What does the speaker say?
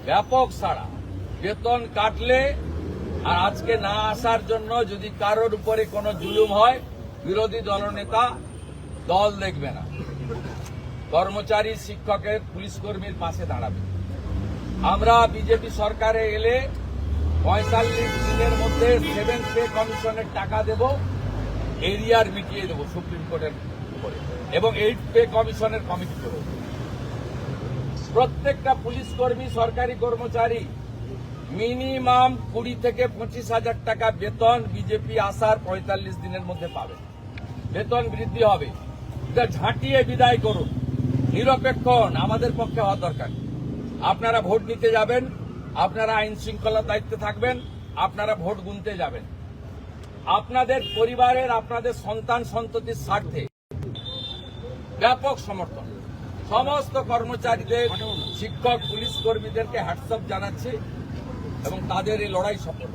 ব্যাপক সাড়া। বেতন কাটলে আর আজকে না আসার জন্য যদি কারোর উপরে কোনো জুলুম হয়, বিরোধী দলনেতা দল দেখবে না, কর্মচারী, শিক্ষকের, পুলিশ কর্মীর পাশে দাঁড়াবে। আমরা বিজেপি সরকারে এলে ৪৫ দিনের মধ্যে 7th পে কমিশনের টাকা দেব, এরিয়ার মিটিয়ে দেব সুপ্রিম কোর্টের উপরে, এবং 8th পে কমিশনের কমিটি করব। প্রত্যেকটা পুলিশ কর্মী, সরকারি কর্মচারী মিনিমাম 20 থেকে 25,000 টাকা বেতন বিজেপি আসার ৪৫ দিনের মধ্যে পাবে। বেতন বৃদ্ধি হবে। এটা ঝাঁটিয়ে বিদায় করুন। নিরপেক্ষ হন, আমাদের পক্ষে হওয়া দরকার। আপনারা ভোট নিতে যাবেন, আপনারা আইন শৃঙ্খলার দায়িত্বে থাকবেন, আপনারা ভোট গুনতে যাবেন। আপনাদের পরিবারের, আপনাদের সন্তান সন্ততির স্বার্থে ব্যাপক সমর্থন। সমস্ত কর্মচারীদের, শিক্ষক, পুলিশ কর্মীদেরকে হ্যাটসঅ্যাপ জানাচ্ছি এবং তাদের এই লড়াই সফল।